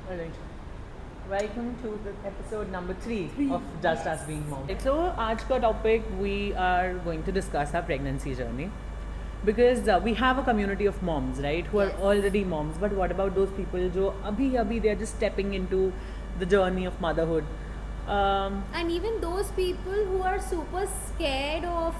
Alright. Welcome to the episode number 3 of Just Us Being Moms. So आज का topic we are going to discuss our pregnancy journey because we have a community of moms, right, who are already moms. But what about those people जो अभी they are just stepping into the journey of motherhood? And even those people who are super scared of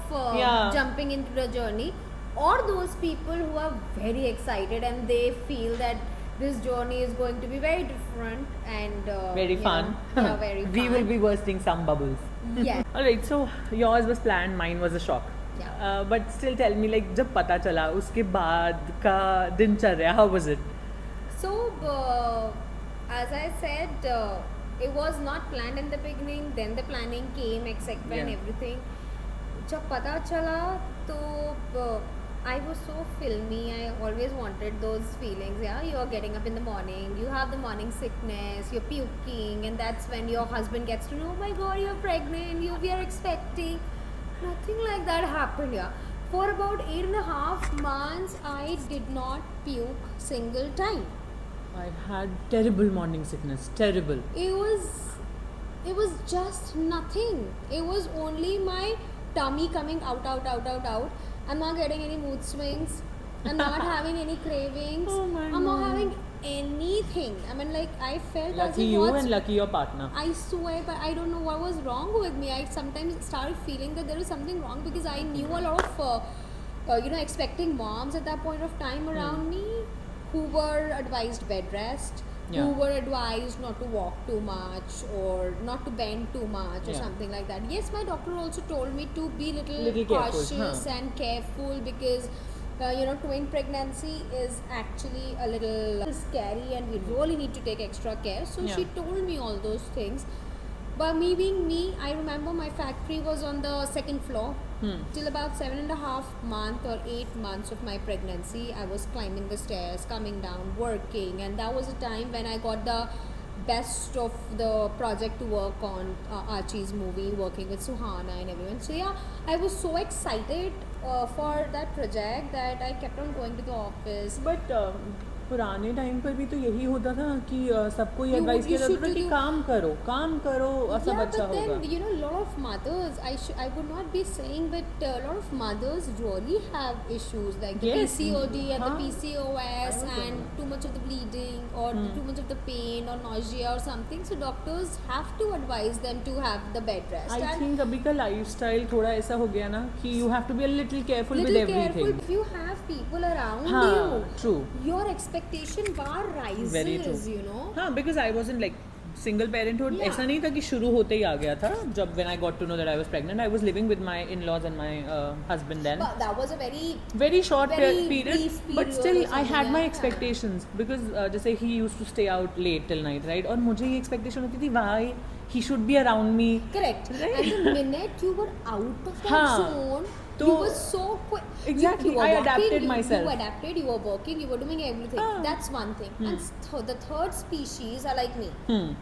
jumping into the journey, or those people who are very excited and they feel that this journey is going to be very different and very fun. Very fun. We will be bursting some bubbles. Yes. Alright, so yours was planned, mine was a shock. Yeah. But still tell me, like, जब पता चला उसके बाद का दिनचर्या, how was it? So, as I said, it was not planned in the beginning. Then the planning came, etc. and Yeah. everything. जब पता चला तो I was so filmy. I always wanted those feelings. Yeah, you are getting up in the morning. You have the morning sickness. You're puking, and that's when your husband gets to know. Oh my God, you're pregnant. We are expecting. Nothing like that happened. Yeah, for about 8.5 months, I did not puke single time. I had terrible morning sickness, terrible. It was just nothing. It was only my tummy coming out. I'm not getting any mood swings. I'm not having any cravings. Oh my I'm not God. having anything. I mean, like, I felt as Lucky if you what's- and lucky your partner. I swear, but I don't know what was wrong with me. I sometimes started feeling that there is something wrong because I knew a lot of, expecting moms at that point of time around me who were advised bed rest, Yeah. who were advised not to walk too much or not to bend too much or Yeah. something like that. Yes, my doctor also told me to be little Careful, cautious huh? and careful because twin pregnancy is actually a little scary and we really need to take extra care. So Yeah. she told me all those things. But me being me, I remember my factory was on the second floor. Till about 7.5 months or 8 months of my pregnancy, I was climbing the stairs, coming down, working, and that was a time when I got the best of the project to work on Archie's movie, working with Suhana and everyone. So yeah, I was so excited for that project that I kept on going to the office. But पुराने time पर भी तो यही होता था कि सबको ये You- एडवाइस you किया जाता should था कि do- काम करो और सब Yeah, अच्छा but होगा. then a lot of mothers. I would not be saying, but a lot of mothers really have issues like the Yes. PCOD and the Huh? PCOS I was and too much of the bleeding or too much of the pain or nausea or something. So doctors have to advise them to have the bed rest. I And think अभी का lifestyle थोड़ा ऐसा हो गया ना कि you have to be a little careful with little careful everything. if you have people around हाँ, you. true. Your expectation bar rises. Very true. You know. हाँ, because I wasn't like single parenthood. Yeah. ऐसा नहीं था कि शुरू होते ही आ गया था. जब when I got to know that I was pregnant, I was living with my in-laws and my husband then. But that was a Very short very period, brief but period still or I something, had my yeah. expectations because जैसे he used to stay out late till night, right? और मुझे ये expectation होती थी why he should be around me. Correct. Right. And the minute you were out of that हाँ, zone, तो- you were so quick. Exactly, You were I walking, adapted you, myself. You adapted, you were working, you were doing everything. हाँ. That's one thing. And the third species are like me, Hmm.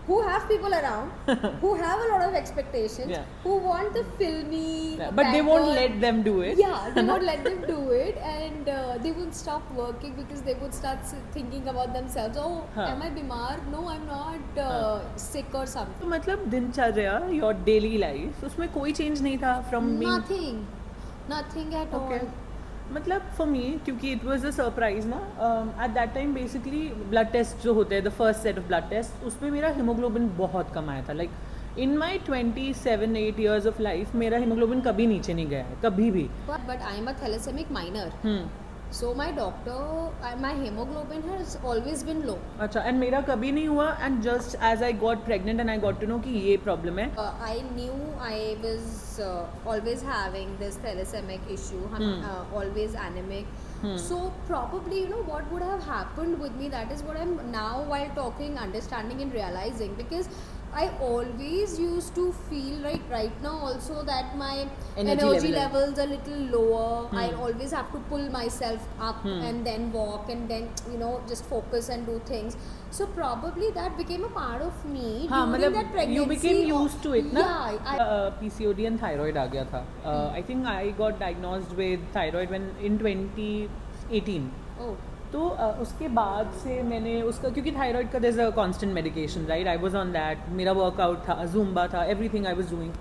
who have people around, who have a lot of expectations, Yeah. who want the filmy. Yeah, but they won't banter. let them do it. Yeah, they won't let them do it, and they would stop working because they would start thinking about themselves. Oh, हाँ. am I bimar? No, I'm not sick or something. तो मतलब दिनचर्या your daily life उसमें कोई change नहीं था from being Nothing at Okay. all. मतलब for me क्योंकि it was a surprise ना at that time basically blood test जो होते हैं the first set of blood tests उसमें मेरा hemoglobin बहुत कम आया था like in my 27-8 years of life मेरा hemoglobin कभी नीचे नहीं गया है कभी भी. But I am a thalassemia minor. Hmm. So my doctor, my hemoglobin has always been low. अच्छा and मेरा कभी नहीं हुआ and just as I got pregnant and I got to know कि ये problem है. I knew I was always having this thalassemic issue, always anemic. So probably, what would have happened with me, that is what I'm now while talking, understanding and realizing, because I always used to feel like right now also that my energy levels are a little lower. I always have to pull myself up and then walk and then just focus and do things. So probably that became a part of me हाँ during मतलब that pregnancy. you became used to it ना. Yeah, PCOD and thyroid आ गया था. I think I got diagnosed with thyroid when in 2018. Oh. तो उसके बाद से मैंने उसका, क्योंकि थायराइड का there is a constant medication right, I was on that, मेरा वर्कआउट था, जूम्बा था, एवरीथिंग आई वाज डूइंग.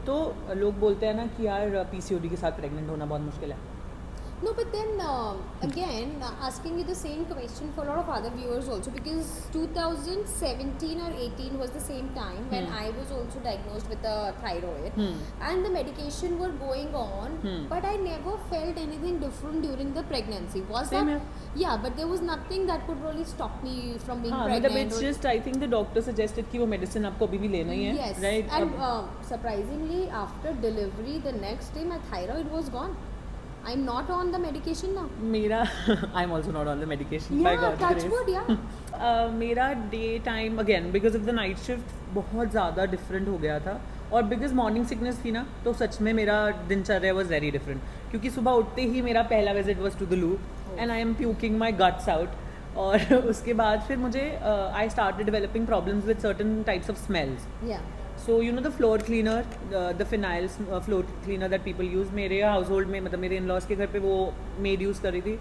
तो लोग बोलते हैं ना कि यार पीसीओडी के साथ प्रेग्नेंट होना बहुत मुश्किल है. No, but then again, asking you the same question for a lot of other viewers also, because 2017 or 18 was the same time when I was also diagnosed with a thyroid, and the medication were going on, but I never felt anything different during the pregnancy. Was Same that? here. Yeah, but there was nothing that could really stop me from being हाँ, मतलब pregnant. It's just I think the doctor suggested कि वो medicine आपको अभी भी लेना ही है. Yes, right. and surprisingly, after delivery, the next day my thyroid was gone. I'm not on the medication now. मेरा I am also not on the medication by Yeah, God's touch grace. wood, yeah. मेरा day time again because of the night shift बहुत ज़्यादा different हो गया था, और because morning sickness थी ना, तो सच में मेरा दिनचर्या वॉज वेरी डिफरेंट. क्योंकि सुबह उठते ही मेरा पहला visit was to the loo and I am puking my guts out. और उसके बाद फिर मुझे I started developing problems with certain types of smells. Yeah. So you know the floor cleaner, the phenyl floor cleaner that people use. मेरे house hold में, मतलब मेरे in-laws के घर पे वो मेड यूज़ कर रही थी.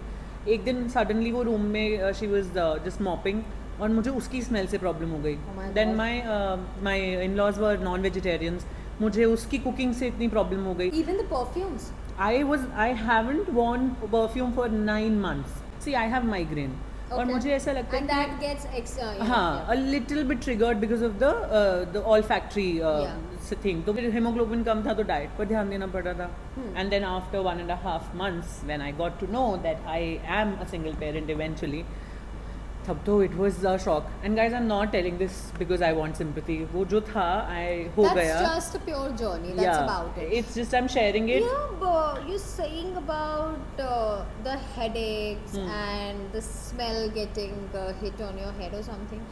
एक दिन सडनली वो रूम में शी वाज जस्ट मॉपिंग, और मुझे उसकी स्मेल से प्रॉब्लम हो गई. Oh my then God. My in-laws were non vegetarians, मुझे उसकी कुकिंग से इतनी प्रॉब्लम हो गई. Even the perfumes. I haven't worn perfume for 9 months. See, I have migraine. और Okay. मुझे ऐसा लगता है And कि that gets हाँ, a little bit triggered because of the olfactory thing. तो फिर hemoglobin कम था, तो डाइट पर ध्यान देना पड़ रहा था. And then after 1.5 months when I got to know that I am a single parent eventually, तब तो it was a shock. And guys, I'm not telling this because I want sympathy. वो जो था हो That's गया. just a pure journey. That's Yeah, about it. it's just I'm sharing it. Yeah, but you're saying about the headaches and the smell getting hit on your head or something.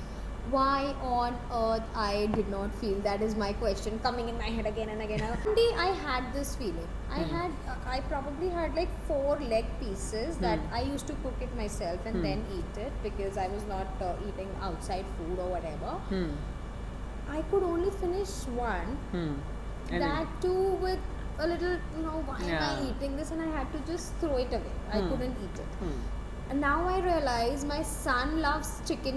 Why on earth I did not feel? That is my question coming in my head again and again. One day I had this feeling. I probably had like 4 leg pieces that I used to cook it myself and then eat it, because I was not eating outside food or whatever. I could only finish one. And That too with a little, why am I Yeah. eating this? And I had to just throw it away. I couldn't eat it. And now I realize my son loves chicken.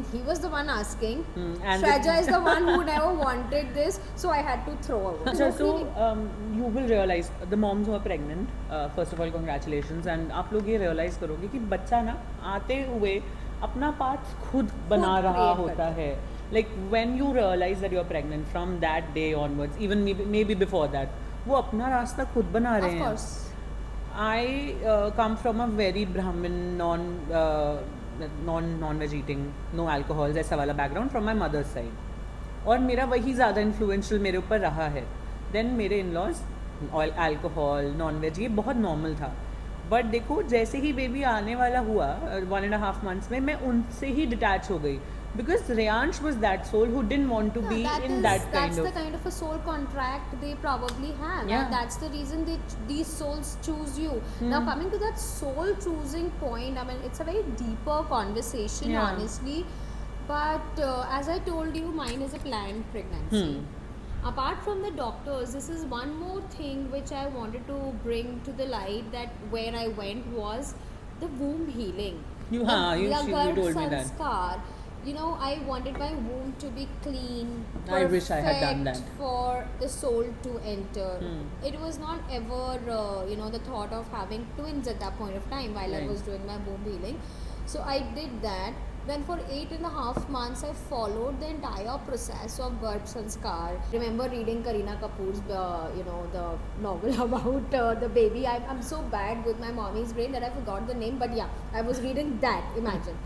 He was the one asking. and Shraja is the one who never wanted this, so I had to throw away. अच्छा, so you will realize the moms who are pregnant, first of all congratulations, and आप लोग ये realize करोगे कि बच्चा ना आते हुए अपना पाथ खुद बना रहा create होता है. Like when you realize that you are pregnant, from that day onwards, even maybe before that, वो अपना रास्ता खुद बना रहे Of हैं. course. I come from a very Brahmin non-veg eating, no alcohols ऐसा वाला background from my mother's side, और मेरा वही ज़्यादा influential मेरे ऊपर रहा है. Then मेरे in-laws alcohol, non-veg ये बहुत normal था. बट देखो जैसे ही बेबी आने वाला हुआ 1.5 months में, मैं उनसे ही डिटैच हो गई. Because Reyansh was that soul who didn't want to be in that kind That's of. the kind of a soul contract they probably have, Yeah. and that's the reason these souls choose you. Now coming to that soul choosing point, I mean it's a very deeper conversation, Yeah. honestly. But as I told you, mine is a planned pregnancy. Apart from the doctors, this is one more thing which I wanted to bring to the light, that where I went was the womb healing. You told me that. Sanskar. I wanted my womb to be clean, I wish I had done perfect that. for the soul to enter. It was not ever, the thought of having twins at that point of time while I Right. was doing my womb healing. So I did that. Then for 8.5 months, I followed the entire process of Garb Sanskar. Remember reading Kareena Kapoor's, the novel about the baby. I'm so bad with my mommy's brain that I forgot the name. But yeah, I was reading that. Imagine.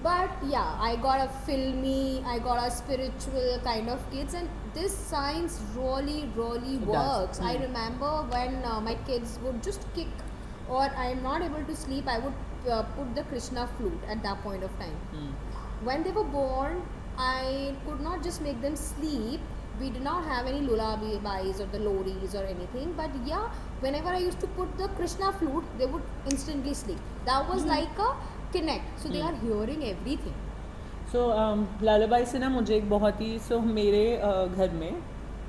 But yeah, I got a filmy, I got a spiritual kind of kids, and this science really It does. works. I remember when my kids would just kick, or I'm not able to sleep, I would put the Krishna flute at that point of time. When they were born, I could not just make them sleep. We did not have any lullabies or the loris or anything, but yeah, whenever I used to put the Krishna flute, they would instantly sleep. That was like a connect, so they are hearing everything. सो लालाबाई से ना मुझे एक बहुत ही मेरे घर में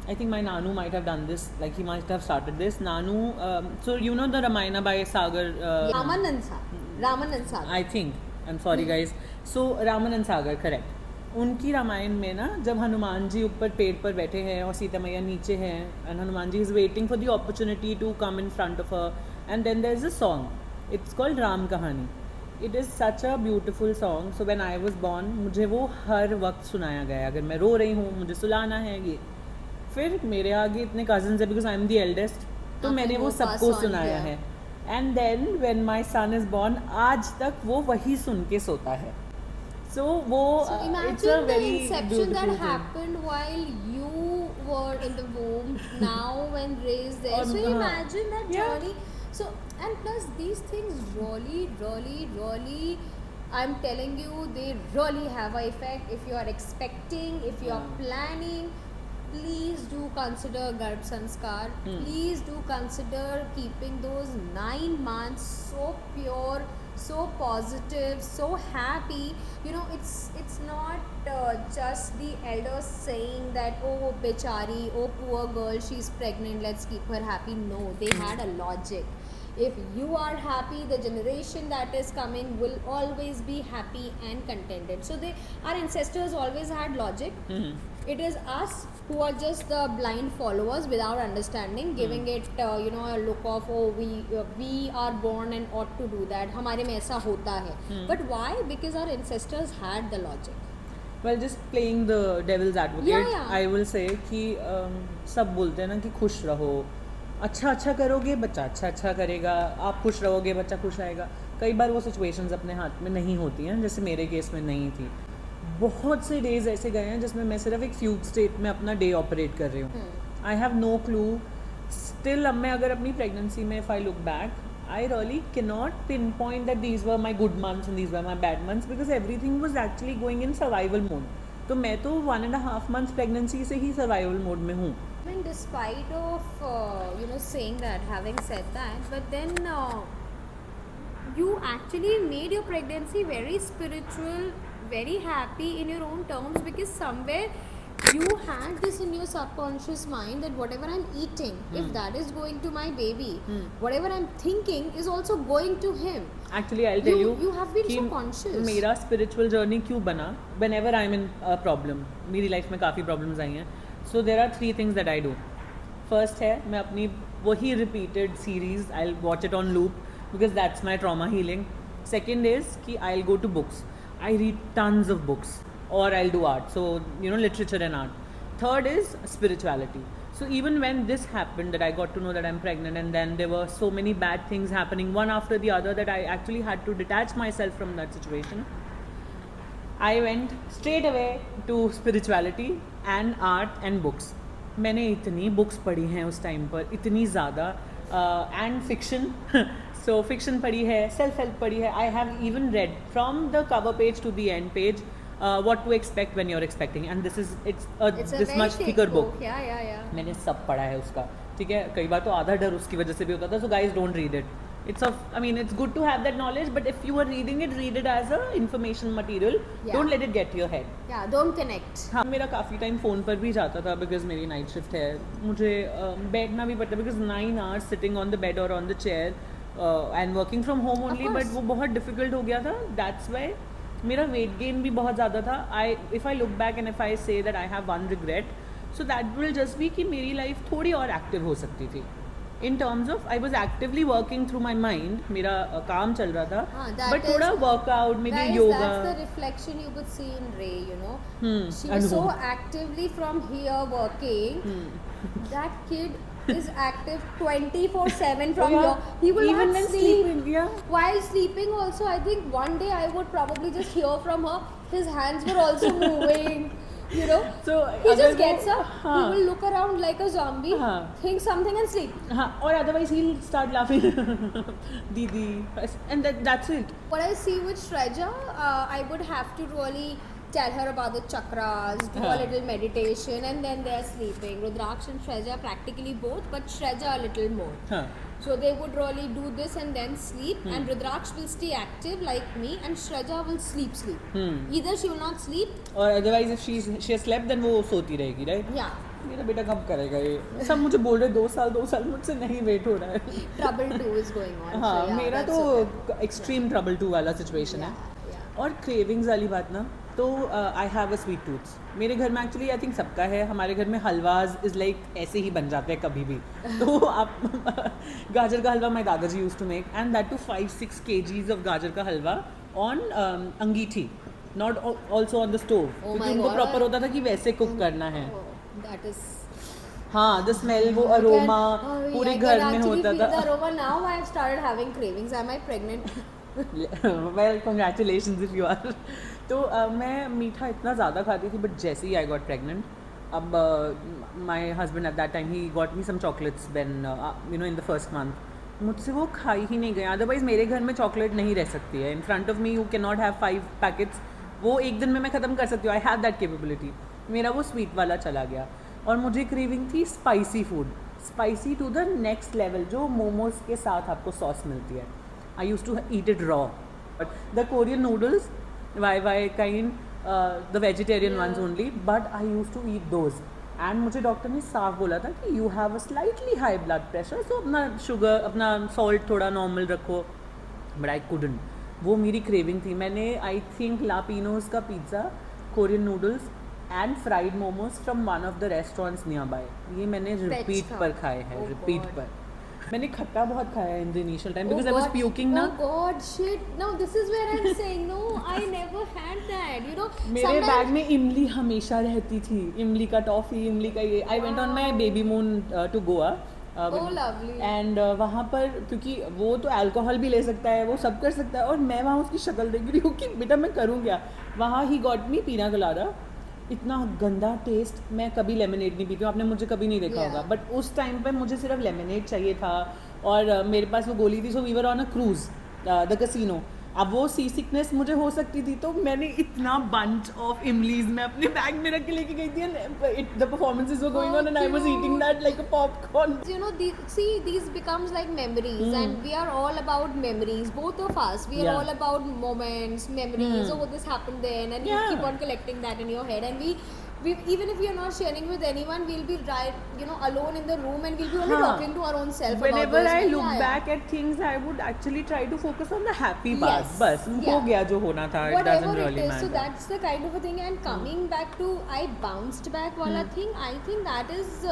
I think my Nanu might have done this, like he might have started this. Nanu, so you know the Ramayana by Sagar. Ramanand Sagar. I think. I'm sorry guys. So Ramanand Sagar, correct. उनकी रामायण में ना जब हनुमान जी ऊपर पेड़ पर बैठे हैं और सीता मैया नीचे हैं and Hanuman ji is waiting for the opportunity to come in front of her and then there is a song it's called Ram Kahani. It is such a beautiful song. So when I was born मुझे वो हर वक्त सुनाया गया. अगर मैं रो रही हूँ मुझे सुलाना है ये. फिर मेरे आगे इतने कजन्स हैं because I am the eldest, तो मैंने वो सबको सुनाया है. And then when my son is born आज तक वो वही सुन के सोता है. So वो So it's a imagine the very inception beautiful that thing. happened while you were in the womb. Now when Ray is there, so imagine that Yeah. journey. So and plus these things really, I'm telling you, they really have an effect. If you are expecting, if you are planning, please do consider Garbh Sanskar. Please do consider keeping those 9 months so pure, so positive, so happy. You know, it's not just the elders saying that, oh bechari, oh poor girl, she's pregnant, let's keep her happy. No, they had a logic. If you are happy, the generation that is coming will always be happy and contented. So our ancestors always had logic. It is us who are just the blind followers without understanding, giving it a look of, oh we are born and ought to do that, हमारे में ऐसा होता है. But why? Because our ancestors had the logic. Well, just playing the devil's advocate, Yeah. I will say कि सब बोलते हैं ना कि खुश रहो, अच्छा करोगे बच्चा अच्छा करेगा, आप खुश रहोगे बच्चा खुश आएगा. कई बार वो सिचुएशंस अपने हाथ में नहीं होती हैं, जैसे मेरे केस में नहीं थी. बहुत से डेज ऐसे गए हैं जिसमें मैं सिर्फ एक फ्यूग स्टेट में अपना डे ऑपरेट कर रही हूँ. I have no clue still. अब मैं अगर अपनी प्रेगनेंसी में if I look back, I really cannot pinpoint that these were my good months and these were my bad months because everything was actually going in survival mode. तो मैं तो 1.5 months pregnancy से ही survival mode में हूँ. I mean, despite of saying that, having said that, but then you actually made your pregnancy very spiritual, very happy in your own terms, because somewhere you had this in your subconscious mind that whatever I'm eating, if that is going to my baby, whatever I'm thinking is also going to him. Actually, I'll tell you. You have been कि so conscious. मेरा spiritual journey क्यों बना? Whenever I'm in a problem, मेरी life में काफ़ी problems आई हैं. So there are 3 things that I do. First है मैं अपनी वही repeated series I'll watch it on loop because that's my trauma healing. Second is कि I'll go to books. I read tons of books. Or I'll do art, so literature and art. Third is spirituality. So even when this happened, that I got to know that I'm pregnant, and then there were so many bad things happening one after the other that I actually had to detach myself from that situation. I went straight away to spirituality and art and books. मैंने इतनी books पढ़ी हैं उस time पर, इतनी ज़्यादा, and fiction. So fiction पढ़ी है, self help पढ़ी है. I have even read from the cover page to the end page. What to expect when you're expecting, and it's this very much thick thicker book. Yeah. मैंने सब पढ़ा है उसका, ठीक है. कई बार तो आधा डर उसकी वजह से भी होता था. So guys, don't read it. It's good to have that knowledge, but if you are read it as a information material. Yeah. Don't let it get to your head. Yeah, don't connect. हाँ, मेरा काफ़ी time phone पर भी जाता था because मेरी night shift है. मुझे बैठना भी पड़ता because 9 hours sitting on the bed और on the chair and working from home only. But वो बहुत डिफिकल्ट हो गया था. दैट्स वाई मेरा वेट गेन भी बहुत ज़्यादा था. If I look back and if I say that I have one regret, so that will just be कि मेरी लाइफ थोड़ी और एक्टिव हो सकती थी. In terms of I was actively working through my mind. मेरा काम चल रहा था, बट थोड़ा वर्कआउट में भी yoga. That's the reflection you could see in Ray, She was so actively from here working. That kid is active 24/7 from here. He will even not when sleep. sleeping. Yeah. While sleeping also, I think one day I would probably just hear from her, his hands were also moving. So he अगर just वो- gets up, हाँ. he will look around like a zombie, हाँ. think something and sleep. हाँ, or otherwise he'll start laughing. Didi, and that's it. What I see with Shreja, I would have to really tell her about the chakras, do a little meditation, and then they're sleeping. Rudraksh and Shreja practically both, but Shreja a little more. हाँ. So they would really do this and then sleep, and Rudraksh will stay active like me, and Shreja will sleep. Either she will not sleep. Or otherwise if she has slept then वो सोती रहेगी, right? Yeah. मेरा बेटा कब करेगा ये, सब मुझे बोल रहे 2 साल मुझसे नहीं वेट हो रहा है। Trouble 2 is going on. हाँ so yeah, मेरा that's तो okay. एक्सट्रीम ट्रबल 2 वाला सिचुएशन है। Yeah. और क्रेविंग्स वाली बात ना, तो I have a sweet tooth. मेरे घर में एक्चुअली आई थिंक सबका है, हमारे घर में हलवाज इज़ लाइक ऐसे ही बन जाते हैं कभी भी। तो आप गाजर का हलवा माई दादाजी used to make, and that too 5-6 kgs of गाजर का हलवा ऑन अंगीठी, not also on the stove, क्योंकि my उनको God. प्रॉपर होता था कि वैसे कुक करना है। Oh, that is. हाँ द स्मेल, वो अरोमा पूरे घर में होता था। The aroma now I have started having cravings. Am I pregnant? Well congratulations if you are. तो मैं मीठा इतना ज़्यादा खाती थी, बट जैसे ही आई गॉट प्रेगनेंट, अब my husband at that time ही got me some chocolates when you know in the first month, मुझसे वो खाई ही नहीं गया। अदरवाइज मेरे घर में चॉकलेट नहीं रह सकती है, इन front of me you can not have 5 packets, वो एक दिन में मैं ख़त्म कर सकती हूँ, आई हैव दैट कैपेबिलिटी। मेरा वो स्वीट वाला चला गया, और मुझे क्रेविंग थी spicy food, spicy to the next level, जो मोमोज के साथ आपको सॉस मिलती है। I used to eat it raw. But the Korean noodles, why kind, the vegetarian ones only, but I used to eat those. And मुझे doctor ने साफ बोला था कि you have a slightly high blood pressure, so अपना sugar, अपना salt थोड़ा normal रखो, but I couldn't. वो मेरी क्रेविंग थी। मैंने आई थिंक लापिनोज का pizza, Korean noodles and fried momos from one of the restaurants near by, ये मैंने रिपीट पर खाए हैं, रिपीट पर। मैंने खट्टा बहुत खाया in the initial time because I was puking ना। Oh God, shit. No, this is where I'm saying no. I never had that. You know, मेरे बैग में इमली हमेशा रहती थी, इमली का टॉफ़ी, इमली का ये। I went on my baby moon to Goa. Oh, lovely. एंड वहाँ पर, क्योंकि वो तो अल्कोहल भी ले सकता है, वो सब कर सकता है, और मैं वहाँ उसकी शक्ल देख रही हूँ कि बेटा मैं करूँ क्या। वहाँ ही गॉट मी पीना कलादा, इतना गंदा टेस्ट। मैं कभी लेमनेड नहीं पीती हूँ, आपने मुझे कभी नहीं देखा होगा, बट उस टाइम पे मुझे सिर्फ लेमनेड चाहिए था, और मेरे पास वो गोली थी। So we were on a cruise, the casino. अब वो सी सिकनेस मुझे हो सकती थी, तो मैंने इतना बंच ऑफ इमलीज मैं अपने बैग में रख के लेके गई थी, and the performances were going on and I was eating that like a popcorn. You know, these becomes like memories, and we are all about memories. Both of us, we are Yeah. all about moments, memories. Oh, this happened then, and Yeah. you keep on collecting that in your head. And we even if we are not sharing with anyone, we'll be alone in the room, and we'll be only हाँ. talking to our own self. Whenever about those I things. look Yeah, back at things, I would actually try to focus on the happy part. Yes. बस हो Yeah. गया जो होना था, it whatever doesn't really it is, matter. so that's the kind of a thing. And coming back to I bounced back wala thing, I think that is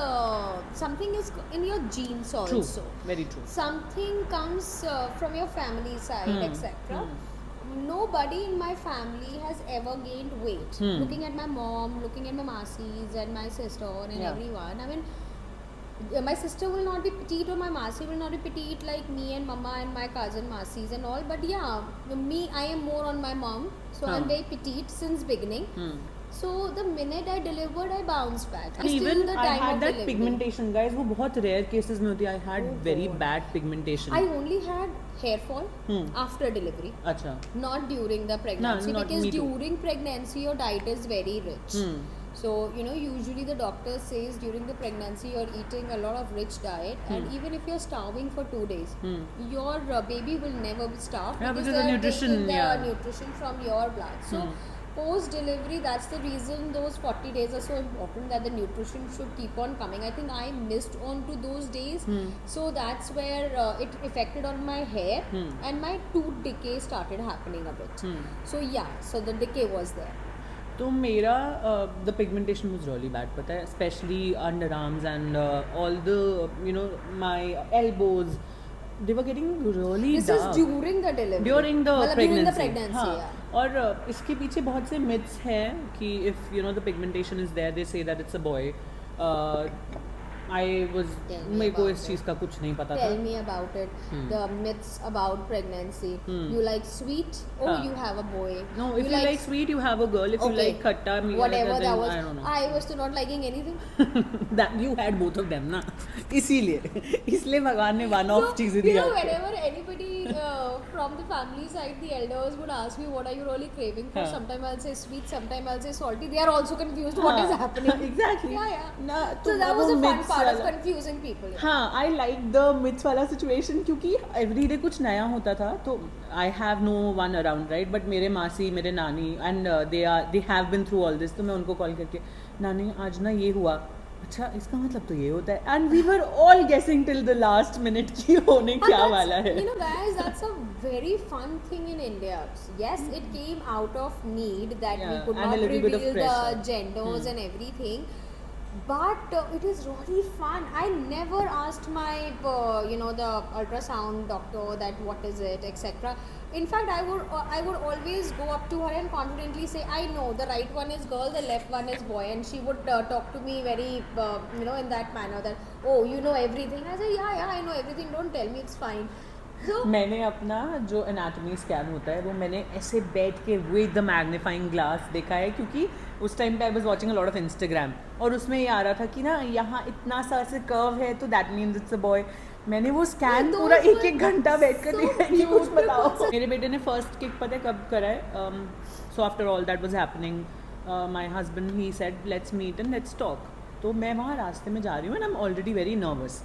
something is in your genes True, also. very true. Something comes from your family side, etc. Nobody in my family has ever gained weight. Looking at my mom, looking at my masis and my sister and Yeah. everyone, I mean, my sister will not be petite, or my masi will not be petite like me and mama and my cousin masis and all. But yeah, me, I am more on my mom, so I'm very petite since beginning. So the minute I delivered, I bounced back. And Still even the I time had of that delivery. pigmentation, guys. वो बहुत rare cases में होती है. I had Oh very God. bad pigmentation. I only had hair fall after delivery, अच्छा. not during the pregnancy, not because me too. during pregnancy your diet is very rich. So usually the doctor says during the pregnancy you're eating a lot of rich diet, and even if you're starving for 2 days, your baby will never be starved, Yeah, because they're the nutrition, taking the yeah. nutrition from your blood. So post delivery, that's the reason those 40 days are so important, that the nutrition should keep on coming. I think I missed on to those days, so that's where it affected on my hair, and my tooth decay started happening a bit. So yeah, so the decay was there. तो मेरा the pigmentation was really bad, पता है, especially underarms and all the my elbows, they were getting really This dark. is during the delivery. During the मतलब pregnancy. During the pregnancy, हाँ. yeah. और इसके पीछे बहुत से myths हैं कि if the pigmentation is there, they say that it's a boy. I was Tell me मेरे को about इस चीज़ का कुछ नहीं पता Tell था. me about it. The myths about pregnancy. You like sweet? Oh, हाँ. you have a boy. No, if you like sweet, you have a girl. If you Okay. like khatta, Whatever then that was. I don't know. I was to not liking anything. That you had both of them ना, इसीलिए इसलिए भगवान ने one off So, चीज़ें you दिया. know, whenever anybody from the family side, the elders would ask me, what are you really craving for? हाँ. Sometimes I'll say sweet, sometimes I'll say salty. They are also confused. What is happening? Exactly. Yeah, yeah. ना, So that वो was a fun myths part of वाला- confusing people. Yeah. हाँ, I like the myths वाला situation, क्योंकि everyday कुछ नया होता था, तो I have no one around, right? But मेरे मासी, मेरे नानी, and they have been through all this, तो मैं उनको कॉल करके, नानी आज ना ये हुआ, अच्छा इसका मतलब तो ये होता है एंड वी वर ऑल गेसिंग टिल द लास्ट मिनट कि होने And क्या that's- वाला है. You know, guys, that's a very fun thing in India. Yes, it came out of need that we Yeah, could and a not little bit of reveal the pressure. genders and everything. But it is really fun. I never asked my, the ultrasound doctor that what is it, etc. In fact, I would always go up to her and confidently say, I know the right one is girl, the left one is boy, and she would talk to me very, in that manner that, oh, you know everything. I said, yeah, I know everything. Don't tell me, it's fine. So मैंने अपना जो anatomy scan होता है वो मैंने ऐसे बैठ के विद द मैग्नीफाइंग ग्लास देखा है क्योंकि उस टाइम पे I was watching a lot of Instagram और उसमें ये आ रहा था कि ना यहाँ इतना सा ऐसे कर्व है तो that means it's a boy. मैंने वो स्कैन those पूरा were एक घंटा बैठ कर so देखा कि कुछ beautiful. बताओ. मेरे बेटे ने फर्स्ट किक पता है कब करा है. So after all that was happening my husband he said let's meet and let's talk. तो मैं वहाँ रास्ते में जा रही हूँ and I am already very nervous.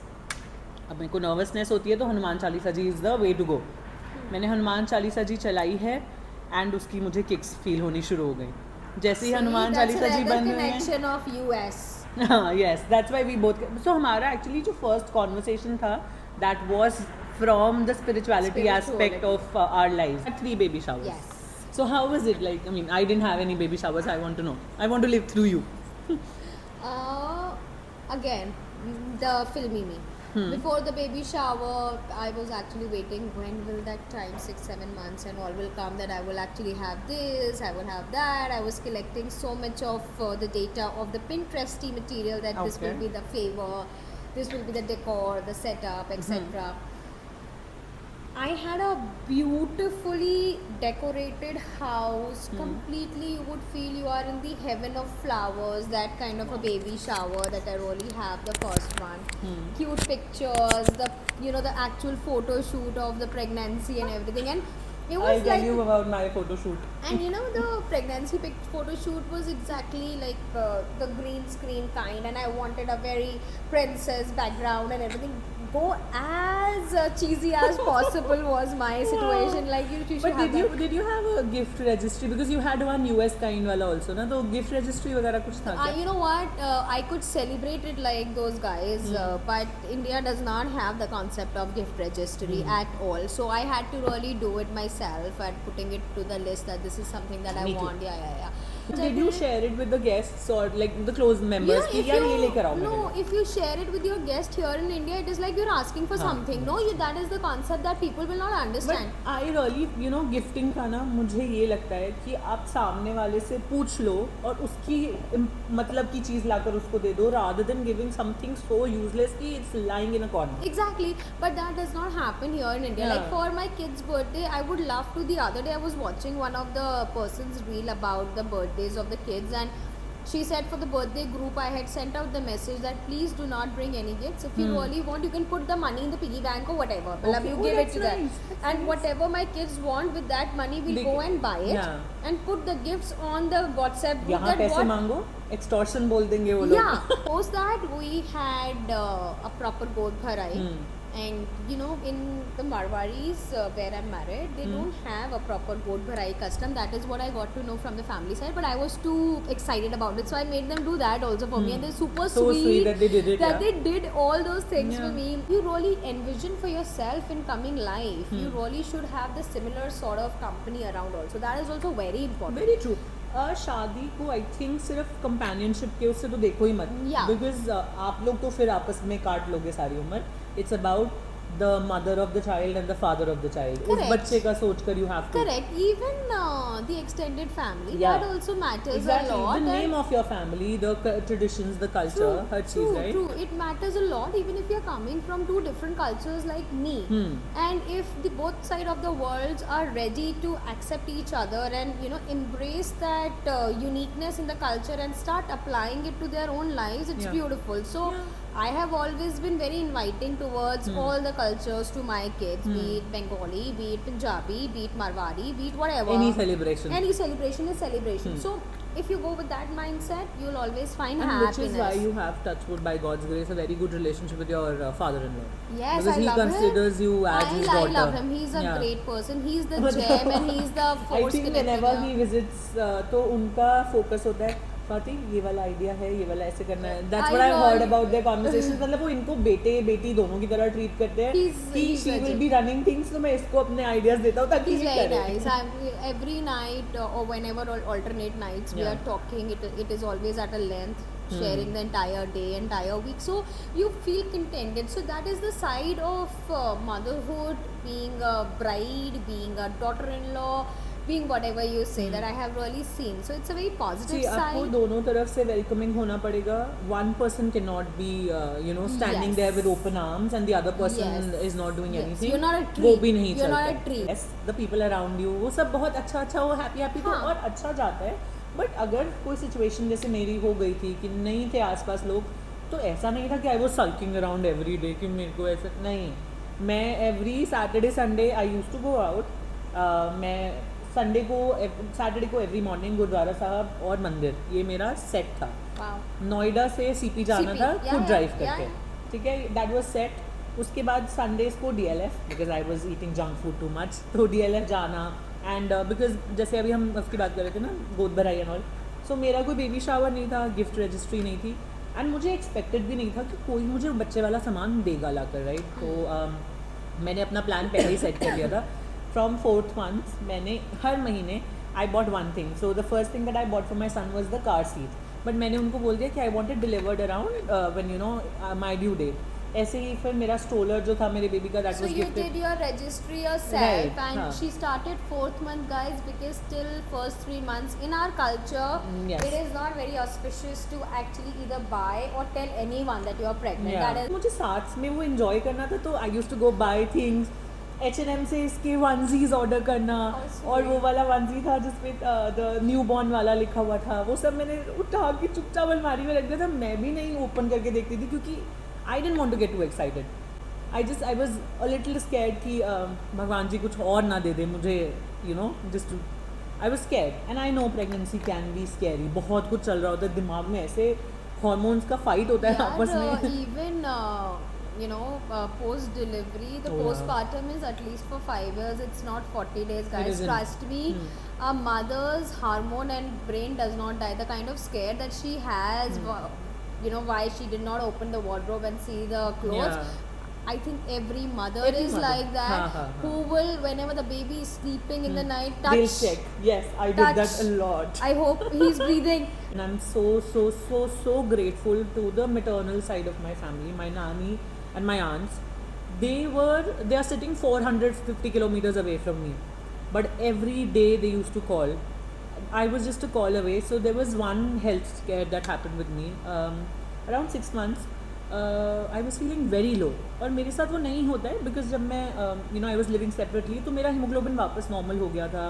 अब मेरे को नर्वसनेस होती है तो Hanuman Chalisa ji is the way to go. मैंने हनुमान चालीसा जी चलाई है एंड उसकी मुझे किक्स फील होनी शुरू हो गई. जैसे ही Hanuman that's Chalisa ji another बंद हुए हैं. connection of US. हाँ yes that's why we both. So हमारा एक्चुअली जो फर्स्ट कॉन्वर्सेशन था that was from the spirituality aspect of our lives. 3 baby showers. Yes. So how was it like? I mean, I didn't have any baby showers. I want to know. I want to live through you. Again, the filmy me. Before the baby shower, I was actually waiting when will that time 6-7 months and all will come that I will actually have this, I will have that. I was collecting so much of the data of the Pinteresty material that this will Okay. be the favor, this will be the decor, the setup, etc. I had a beautifully decorated house. Completely, you would feel you are in the heaven of flowers. That kind of a baby shower that I really have. The first one, cute pictures. The actual photo shoot of the pregnancy and everything, and it was I'll tell like. you about my photo shoot. And the pregnancy photo shoot was exactly like the green screen kind, and I wanted a very princess background and everything. Go as cheesy as possible was my situation. Like you should But have that. did you have a gift registry because you had one US kind वाला also ना तो gift registry वगैरह कुछ था क्या? You know what? I could celebrate it like those guys, but India does not have the concept of gift registry at all. So I had to really do it myself and putting it to the list that this is something that I Me too. want. Yeah. Did you share it with the guests or like the close members कि यार ये लेकर आओ मेरे no, लिए? if you share it with your guest here in India, it is like you're asking for something. No, that is the concept that people will not But understand. I really gifting का ना मुझे ये लगता है कि आप सामने वाले से पूछ लो और उसकी मतलब की चीज़ लाकर उसको दे दो rather than giving something so useless कि it's lying in a corner. Exactly, but that does not happen here in India. Yeah. Like for my kid's birthday, I would love to. The other day, I was watching one of the person's reel about the birthdays of the kids, and she said for the birthday group, I had sent out the message that please do not bring any gifts. If you really want, you can put the money in the piggy bank or whatever. Okay. You Oh, give it that's to them, nice. That's and nice. whatever my kids want with that money, we'll They go can- and buy it Yeah. and put the gifts on the WhatsApp group. यहाँ that पैसे what मांगो extortion बोल देंगे वो लोग. yeah, post that we had a proper god bharai. And in the Marwaris where I'm married, they don't have a proper god bharai custom. That is what I got to know from the family side. But I was too excited about it, so I made them do that also for me. And they're super So sweet that they did it, that yeah. they did all those things Yeah. for me. You really envision for yourself in coming life. You really should have the similar sort of company around also. That is also very important. Very true. शादी को I think सिर्फ companionship के उससे तो देखो ही मत. Yeah. Because आप लोग तो फिर आपस में काट लोगे सारी उम्र. It's about the mother of the child and the father of the child. उस Correct. बच्चे का सोच कर you have to. Correct. Even the extended family, Yeah. that also matters Exactly. a lot. The and- name of your family, the traditions, the culture, her true, चीज, right? true. It matters a lot, even if you're coming from two different cultures like me. And if the both side of the worlds are ready to accept each other and embrace that uniqueness in the culture and start applying it to their own lives, it's Yeah. beautiful. So I have always been very inviting towards all the cultures to my kids, be it Bengali, be it Punjabi, be it Marwari, be it whatever. Any celebration. Any celebration is celebration. So if you go with that mindset, you'll always find And happiness. which is why you have, touchwood by God's grace, a very good relationship with your father-in-law. Yes, because I he love considers him. you as his I daughter. love him. He's a Yeah. great person. He's the gem and he's the I force think connected. whenever he visits, तो उनका focus होता है स्वाति ये वाला idea है, ये वाला ऐसे करना है, that's I what I heard really- about their conversations. मतलब वो इनको बेटे बेटी दोनों की तरह ट्रीट करते हैं कि he's she such will a- be running things, तो मैं इसको अपने आइडियाज देता हूँ ताकि He's ये very करे। nice. Every night or whenever alternate nights we Yeah. are talking. It is always at a length, sharing the entire day, entire week. So you feel contented. So that is the side of motherhood, being a bride, being a daughter-in-law, being whatever you say, that I have really seen. So it's a very positive See, आपको side. दोनों तरफ से welcoming होना पड़ेगा। One person cannot be standing Yes. there with open arms and the other person Yes. is not doing Yes. anything। You're not a वो tree. भी नहीं You're चलता। not a tree. Yes, the people around you वो सब बहुत अच्छा अच्छा वो हैप्पी तो हाँ. और अच्छा जाता है। बट अगर कोई सिचुएशन जैसे मेरी हो गई थी कि नहीं थे आसपास लोग, तो ऐसा नहीं था कि I was sulking around every day कि मेरे को ऐसा नहीं। मैं every Saturday Sunday I used to go out. मैं सैटरडे को एवरी मॉर्निंग गुरुद्वारा साहब और मंदिर, ये मेरा सेट था। Wow. नोएडा से सीपी जाना CP, था yeah, खुद yeah, ड्राइव yeah, करके, yeah. ठीक है, दैट वाज सेट। उसके बाद संडेज को DLF, because I was eating junk food too much, तो डीएलएफ जाना। एंड बिकॉज जैसे अभी हम उसकी बात कर रहे थे ना, गोद भराई एंड ऑल, सो मेरा कोई बेबी शावर नहीं था, गिफ्ट रजिस्ट्री नहीं थी, एंड मुझे एक्सपेक्टेड भी नहीं था कि कोई मुझे बच्चे वाला सामान देगा लाकर, राइट। तो मैंने अपना प्लान पहले ही सेट कर लिया था। फ्रॉम 4th month मैंने हर महीने I bought one thing. So the first thing that I bought for my son was the car seat, but मैंने उनको बोल दिया कि I want it delivered around when you know my due date. ऐसे ही फिर मेरा स्ट्रोलर जो था मेरे बेबी का, that So was you gifted. did your registry yourself, Right, and हाँ. she started 4th month, guys, because till first 3 months in our culture, Yes. it is not very auspicious to actually either buy or tell anyone that you are pregnant. Yeah. That is मुझे साथ में वो enjoy करना था, तो I used to go by things. H&M से इसके onesies order करना, How sweet. और वो वाला वनजी था जिसपे द न्यू बॉर्न वाला लिखा हुआ था, वो सब मैंने उठा के चुपचाप अलमारी में रख दिया था। मैं भी नहीं ओपन करके देखती थी क्योंकि I didn't want to get too excited. I was a little scared कि भगवान जी कुछ और ना दे दे मुझे, you know, just to, I was scared. And I know pregnancy can be scary, बहुत कुछ चल रहा होता है दिमाग में, ऐसे हॉर्मोन्स का फाइट होता है आपस में। even post delivery, the Oh, yeah. postpartum is at least for 5 years. It's not 40 days, guys. isn't. Trust me. A mother's hormone and brain does not die. The kind of scare that she has, why she did not open the wardrobe and see the clothes. Yeah. I think every mother Every is mother. like that. हाँ, हाँ, हाँ. Who will, whenever the baby is sleeping in the night, They'll touch. check. Yes, I did Touch. that a lot. I hope he's breathing. And I'm so grateful to the maternal side of my family, my nanny and my aunts. They are sitting 450 kilometers away from me, but every day they used to call. I was just a call away. So there was one health scare that happened with me around 6 months. I was feeling very low, और मेरे साथ वो नहीं होता है because जब मैं I was living separately, तो मेरा hemoglobin वापस normal हो गया था.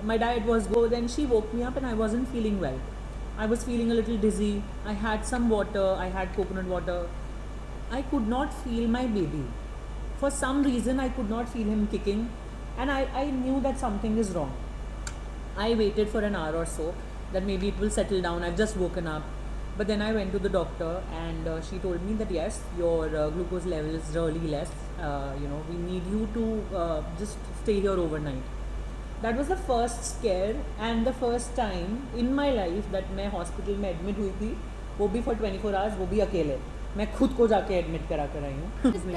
My diet was good and she woke me up and I wasn't feeling well. I was feeling a little dizzy. I had some water. I had coconut water. I could not feel my baby. For some reason, I could not feel him kicking, and I knew that something is wrong. I waited for an hour or so that maybe it will settle down. I've just woken up. But then I went to the doctor and she told me that yes, your glucose level is really less. We need you to just stay here overnight. That was the first scare and the first time in my life that मैं hospital में admit हुई थी, वो भी for 24 hours, वो भी अकेले। मैं खुद को जाके admit करा कर आई हूँ। Just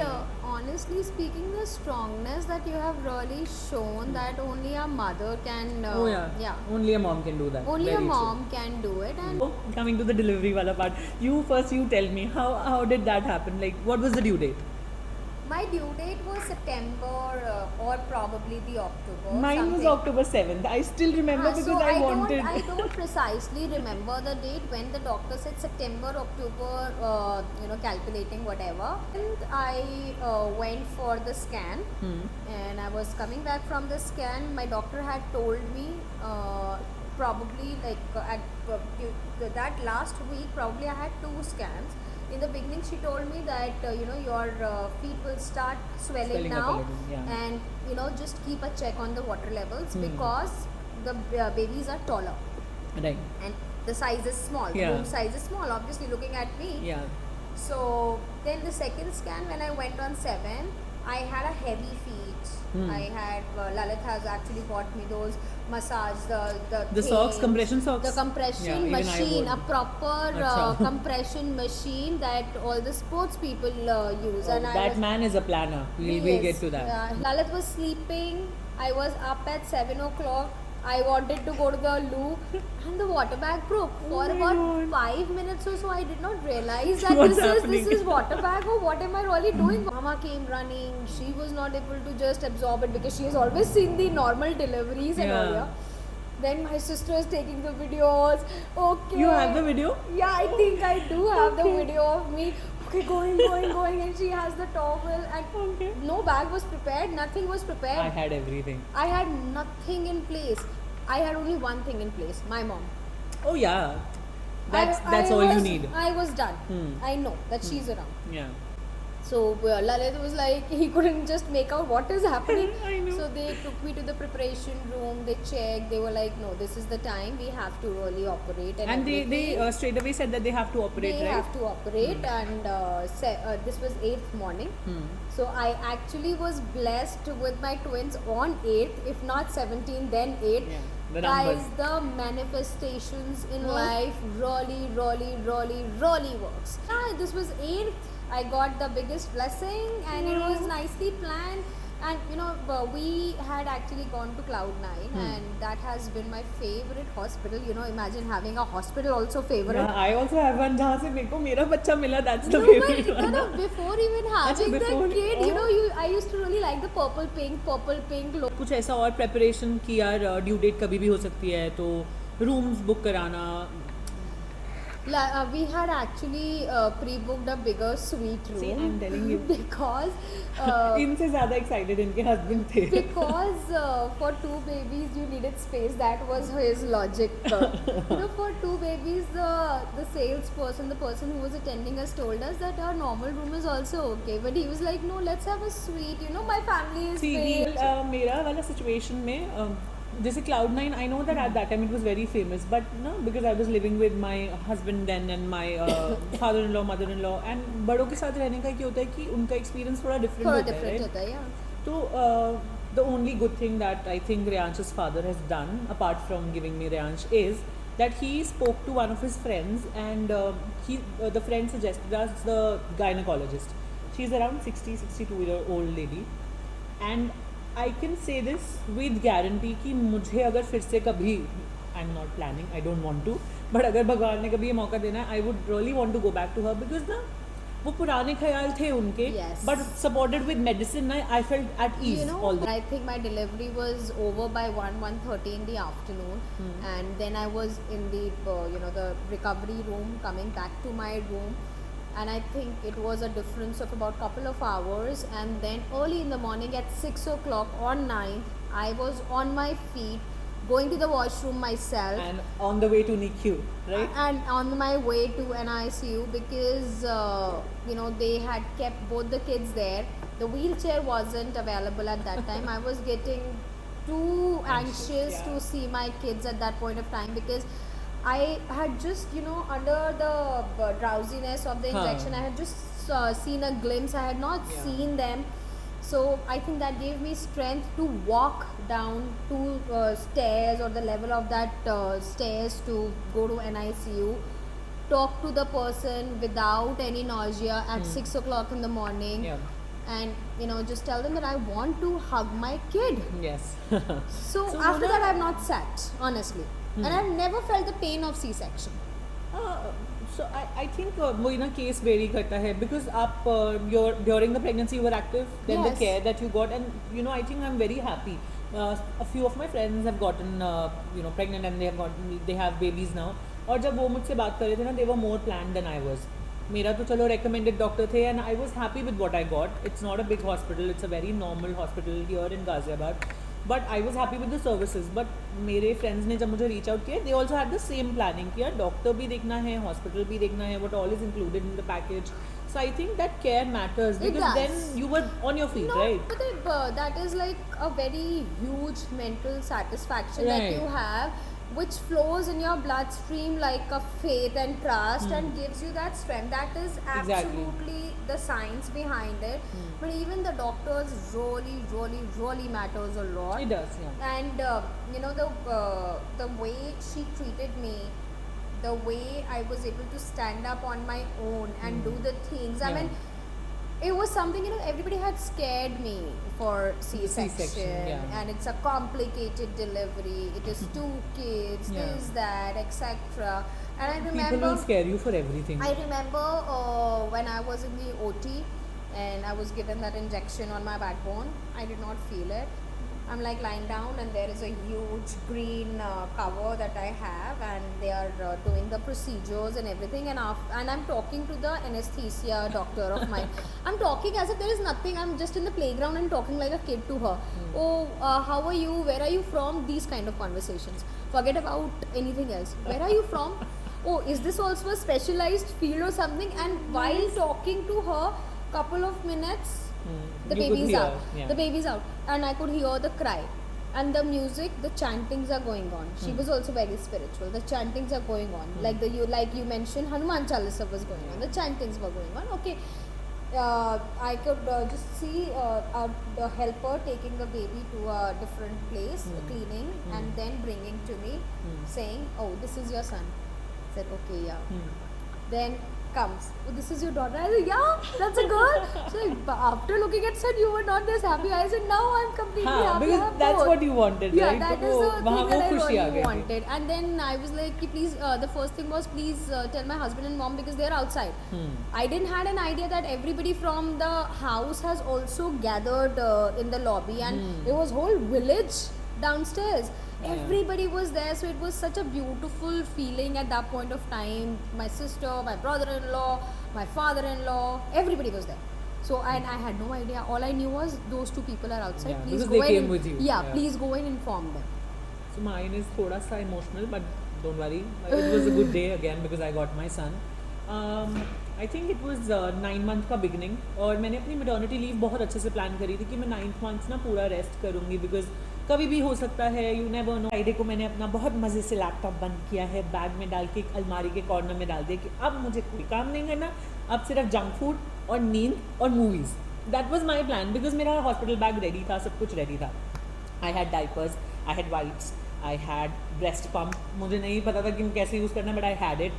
honestly speaking, the strongness that you have really shown, that only a mother can. Oh yeah. Only a mom can do that. Only a Very true. mom can do it, and So, coming to the delivery wala part, you tell me how did that happen? Like, what was the due date? my due date was September or probably the October. Mine was something. October 7th. I still remember because So I wanted. I don't precisely remember the date when the doctor said September, October, calculating whatever. And I went for the scan, and I was coming back from the scan. My doctor had told me probably at that last week, probably I had 2 scans. In the beginning, she told me that your feet will start swelling Swelling up a now, little, yeah. and just keep a check on the water levels, Hmm. because the babies are taller Right. and the size is small. The Yeah. womb size is small. Obviously, looking at me. Yeah. So then the second scan, when I went on 7, I had a heavy feet. I had Lalit has actually bought me those massage, the The socks, things, compression socks? the compression Yeah, even I machine, would. a proper Acha. compression machine that all the sports people use. Oh, And I that was, man is a planner. We'll Yes, get to that. yeah. Lalit was sleeping. I was up at 7 o'clock. I wanted to go to the loo, and the water bag broke. For my about God. 5 minutes or so, I did not realize that What's this happening? is water bag, or what am I really doing? Mama came running. She was not able to just absorb it because she has always seen the normal deliveries and all. Yeah. Yeah. Then my sister is taking the videos. Okay. You have the video? Yeah, I think I do have the Okay. video of me. Okay, going, and she has the towel, and Okay. no bag was prepared, nothing was prepared. I had everything. I had nothing in place. I had only one thing in place, my mom. Oh yeah. That's I all you was- need. I was done. Hmm. I know that she's around. Yeah. So Lalit was like, he couldn't just make out what is happening. I know. So they took me to the preparation room. They checked. They were like, no, this is the time we have to really operate. And they everything. straight away said that they have to operate, They right? have to operate, and this was 8th morning. Hmm. So I actually was blessed with my twins on 8th, if not 17th, then 8th. Yeah, the Guys, numbers. the manifestations in What? life really works. Yeah, this was 8th. I got the biggest blessing, and it was nicely planned. And we had actually gone to Cloud9, and that has been my favorite hospital. Imagine having a hospital also favorite. Yeah, I also have one जहाँ से मेरे को मेरा बच्चा मिला. That's the No, favorite but one. before even having before- the kid, oh. I used to really like the purple pink look. कुछ ऐसा और प्रेपरेशन की यार ड्यू डेट कभी भी हो सकती है तो रूम्स बुक कराना. We had actually pre-booked a bigger suite room. See, I'm telling you. because इनसे ज़्यादा एक्साइटेड इनके हस्बैंड थे. because for 2 babies you needed space. That was his logic. For 2 babies, the salesperson, the person who was attending us, told us that our normal room is also okay. But he was like, no, let's have a suite. My family is See, big. मेरा वाला situation में जैसे Cloud9, I know that at that time it was very famous, but no, because I was living with my husband then and my father-in-law, mother-in-law, and बड़ों के साथ रहने का क्या होता है कि उनका experience थोड़ा different थोड़ा होता है, different right? होता है, yeah. So the only good thing that I think Reyansh's father has done, apart from giving me Reyansh, is that he spoke to one of his friends, and the friend suggested us the gynecologist. She's around 62-year-old lady, and I can say this with guarantee कि मुझे अगर फिर से कभी I'm not planning, I don't want to, but अगर भगवान ने कभी ये मौका देना है, I would really want to go back to her because ना वो पुराने ख्याल थे उनके, Yes. but supported with medicine ना I felt at ease all the I think my delivery was over by 1:30 in the afternoon, and then I was in the the recovery room, coming back to my room, and I think it was a difference of about couple of hours. And then early in the morning at 6 o'clock on 9th, I was on my feet, going to the washroom myself. and on the way to NICU, right? And on my way to an ICU because they had kept both the kids there. The wheelchair wasn't available at that time. I was getting too anxious yeah. to see my kids at that point of time because I had just under the drowsiness of the Huh. injection, I had just seen a glimpse. I had not Yeah. seen them. So I think that gave me strength to walk down two stairs or the level of that stairs to go to an ICU, talk to the person without any nausea at 6 o'clock in the morning, Yeah. and just tell them that I want to hug my kid. Yes. So, So after Mona- that, I've not sat honestly, and I've never felt the pain of C-section. So I think वो ना case vary करता है because आप during the pregnancy you were active, then the Yes. care that you got, and I think I'm very happy. A few of my friends have gotten pregnant and they have babies now. और जब वो मुझसे बात कर रहे थे ना, they were more planned than I was. मेरा तो चलो recommended doctor थे and I was happy with what I got. It's not a big hospital, it's a very normal hospital here in Ghaziabad. But I was happy with the services. But मेरे friends ने जब मुझे reach out किया, they also had the same planning कि यार doctor भी देखना है, hospital भी देखना है, what all is included in the package. So I think that care matters It because does. then you were on your feet, No, right? but that is like a very huge mental satisfaction that Right. you have which flows in your bloodstream like a faith and trust and gives you that strength. That is Exactly. absolutely the science behind it. But even the doctors really matters a lot. It does, yeah. And you know, the way she treated me, the way I was able to stand up on my own and do the things. I Yeah. mean, it was something, you know, everybody had scared me for C-section, C-section, yeah. and it's a complicated delivery. It is 2 kids, Yeah. this, that, etc. And I People remember, will scare you for everything. I remember when I was in the OT and I was given that injection on my backbone. I did not feel it. I'm like lying down and there is a huge green cover that I have, and they are doing the procedures and everything, and I'm talking to the anesthesia doctor of mine. I'm talking as if there is nothing. I'm just in the playground and talking like a kid to her. Oh, how are you? Where are you from? These kind of conversations. Forget about anything else. Where are you from? Oh, is this also a specialized field or something? And while talking to her, couple of minutes, the You could baby's hear, out. yeah. The baby's out, and I could hear the cry, and the music, the chantings are going on. She was also very spiritual. The chantings are going on, like you mentioned, Hanuman Chalisa was going on. The chantings were going on. Okay, I could just see the helper taking the baby to a different place, cleaning, and then bringing to me, saying, "Oh, this is your son." I said, "Okay, yeah." Then comes, "Oh, this is your daughter." I said, "Yeah, that's a girl." So after looking at said, "You were not this happy." I said, "Now I'm completely हाँ, happy." I because have that's both. what you wanted, Yeah, right? that तो is वो the वहाँ thing वो that I खुशी आ really गई थी. wanted. And then I was like, "Ki, please, the first thing was, please tell my husband and mom because they're outside." I didn't had an idea that everybody from the house has also gathered in the lobby, and it was whole village downstairs. Everybody was there, so it was such a beautiful feeling at that point of time. My sister, my brother-in-law, my father-in-law, everybody was there. So, and I had no idea. All I knew was those 2 people are outside. Yeah, Please because go they and came with you. Yeah, Yeah. please go and inform them. So mine is thoda sa emotional, but don't worry. It was a good day again because I got my son. I think it was 9 month का beginning, और मैंने अपनी maternity leave बहुत अच्छे से plan करी थी कि मैं 9th month ना पूरा rest करूँगी because कभी भी हो सकता है, you never know. फ्राइडे को मैंने अपना बहुत मज़े से लैपटॉप बंद किया है, बैग में डाल के एक अलमारी के कॉर्नर में डाल दिया कि अब मुझे कोई काम नहीं करना, अब सिर्फ जंक फूड और नींद और movies. That was my plan because मेरा हॉस्पिटल बैग रेडी था, सब कुछ रेडी था. I had diapers, I had wipes, I had breast pump. मुझे नहीं पता था कि कैसे यूज़ करना, but I had it,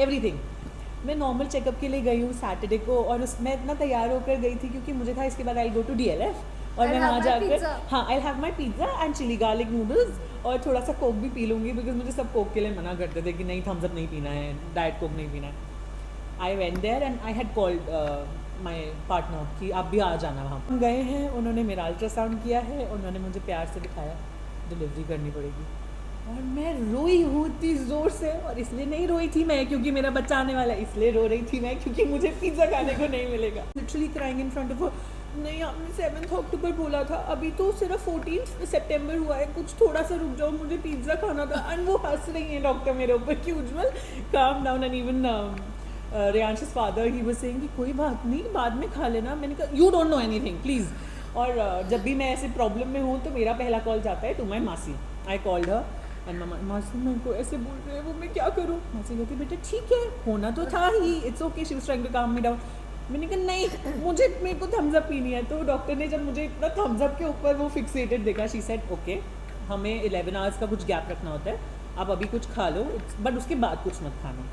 everything. मैं नॉर्मल चेकअप के लिए गई हूँ सैटरडे को, और उसमें इतना तैयार होकर गई थी क्योंकि मुझे था इसके बाद आई गो टू DLF, और मैं वहाँ जाकर हाँ I have my pizza and chilli garlic noodles, और थोड़ा सा कोक भी पी लूँगी बिकॉज मुझे सब कोक के लिए मना करते थे कि नहीं थम्स अप नहीं पीना है, डाइट कोक नहीं पीना है. I went there and I had called my partner कि आप भी आ जाना वहाँ. हम गए हैं, उन्होंने मेरा अल्ट्रासाउंड किया है, उन्होंने मुझे प्यार से दिखाया डिलीवरी करनी पड़ेगी, और मैं रोई हूँ इतनी ज़ोर से. और इसलिए नहीं रोई थी मैं क्योंकि मेरा बच्चा आने वाला है, इसलिए रो रही थी मैं क्योंकि मुझे पिज़्ज़ा खाने को नहीं मिलेगा. Literally crying in front of, नहीं आपने 7 अक्टूबर बोला था, अभी तो सिर्फ 14 सितंबर हुआ है, कुछ थोड़ा सा रुक जाओ, मुझे पिज़्ज़ा खाना था. एंड वो हंस रही हैं डॉक्टर मेरे ऊपर कि Ujjwal calm down. And even Reyansh's father he was saying कि कोई बात नहीं, बाद में खा लेना. मैंने कहा you don't know anything please. और जब भी मैं ऐसे प्रॉब्लम में हूँ तो मेरा पहला कॉल जाता है टू माई मासी. आई कॉल्ड हर एंड मासी मेरे को ऐसे बोल रहे हैं, वो मैं क्या करूँ. मासी कहती बेटा ठीक है, होना तो था ही, it's okay. She was trying to calm me down. मैंने कहा नहीं, मेरे को थम्स अप पीनी है. तो डॉक्टर ने जब मुझे इतना थम्स अप के ऊपर वो फिक्सेटेड देखा, शी सेड ओके, हमें 11 आवर्स का कुछ गैप रखना होता है, आप अभी कुछ खा लो बट उसके बाद कुछ मत खाना.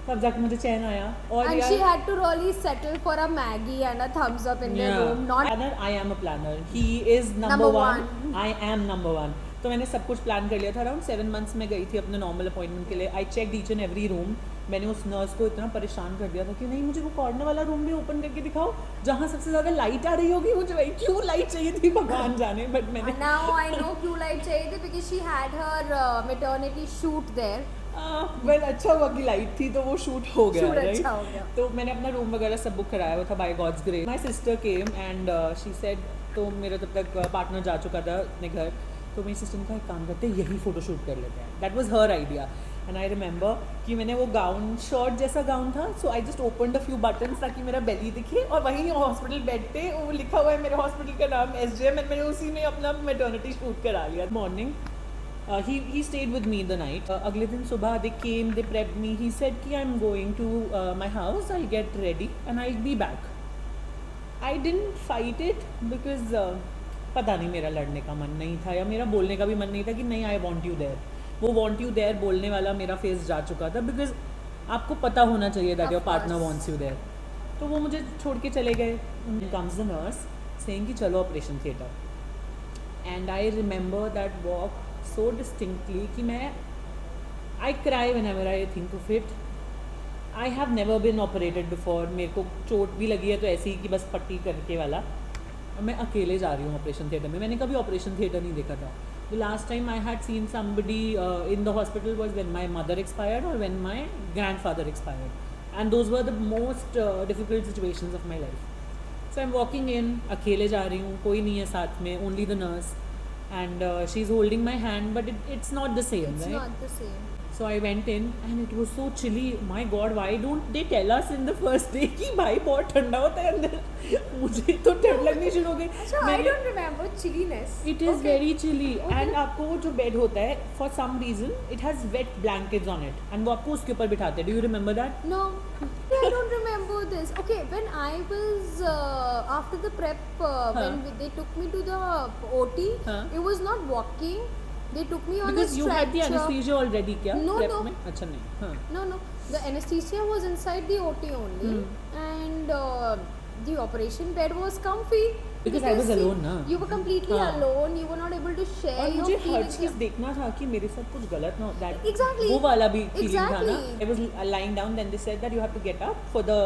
तब जाके मुझे चैन आया. और And she had to really settle for a Maggie and a thumbs up in their room. Not planner, I am a planner. He is number one. I am number one. तो मैंने सब कुछ प्लान कर लिया था. Around 7 months में गई थी अपने नॉर्मल अपॉइंटमेंट के लिए. I check each and every room. मैंने उस नर्स को इतना परेशान कर दिया था कि नहीं मुझे वो कॉर्नर वाला रूम भी ओपन करके दिखाओ जहाँ सबसे ज़्यादा लाइट आ रही होगी. मुझे भाई क्यों लाइट चाहिए थी भगवान जाने. बट मैंने now I know क्यों लाइट चाहिए थी, because she had her maternity shoot there. Well अच्छा हुआ कि लाइट थी तो वो शूट हो गया. Shoot right? अच्छा हो गया. तो मैंने अपना रूम वगैरह सब बुक कराया हुआ था by God's grace. My sister came and she said, तो मेरा तब तक पार्टनर जा चुका था अपने घर, तो मेरी सिस्टर ने कहा एक काम करते हैं यही फ़ोटो शूट कर लेते हैं. That was her idea. And I remember कि मैंने वो गाउन, शर्ट जैसा गाउन था, so I just opened a few buttons ताकि मेरा बेली दिखे, और वहीं हॉस्पिटल बेड पे वो लिखा हुआ है मेरे हॉस्पिटल का नाम SJM, एंड मैंने उसी में अपना मैटर्निटी शूट करा लिया. Morning he stayed with me the night. अगले दिन सुबह they came, they prepped me. He said कि I'm going to my house. I'll get ready and I'll be back. I didn't fight it because पता नहीं मेरा लड़ने का मन नहीं था या मेरा बोलने का भी मन नहीं था कि नहीं I want you there. वो want you there बोलने वाला मेरा फेस जा चुका था because आपको पता होना चाहिए that your partner wants you there. तो वो मुझे छोड़ के चले गए. Comes the nurse saying कि चलो operation theatre. And I remember that walk so distinctly कि मैं I cry whenever I think of it. I have never been operated before. मेरे को चोट भी लगी है तो ऐसी ही कि बस पट्टी करके वाला. और मैं अकेले जा रही हूँ ऑपरेशन थिएटर में. मैंने कभी ऑपरेशन थिएटर नहीं देखा था. The last time I had seen somebody in the hospital was when my mother expired or when my grandfather expired. And those were the most difficult situations of my life. So I'm walking in, अकेले जा रही हूँ, कोई नहीं है साथ में, only the nurse. And she's holding my hand, but it's not the same, It's right? not the same. So I went in and it was so chilly. My God, why don't they tell us in the first day कि भाई बहुत ठंडा होता है अंदर. मुझे तो ठंड लगनी शुरू हो गई. अच्छा, I don't remember chilliness. It is very chilly. And आपको वो जो बेड होता है, for some reason it has wet blankets on it. And वो आपको उसके ऊपर बिठाते हैं. Do you remember that? No, I don't remember this. Okay, when I was after the prep, when they took me to the OT, it was not walking. They took me on Because a you stretcher. had the anesthesia already क्या? No, prep no. में? अच्छा नहीं. हाँ. No. The anesthesia was inside the OT only, and the operation bed was comfy. Because I was alone ना. You were completely हाँ. alone. You were not able to share और your मुझे हर feelings. चीज़ देखना था कि मेरे साथ कुछ गलत ना हो. That Exactly. वो वाला भी feeling था ना. Exactly. I was lying down. Then they said that you have to get up for the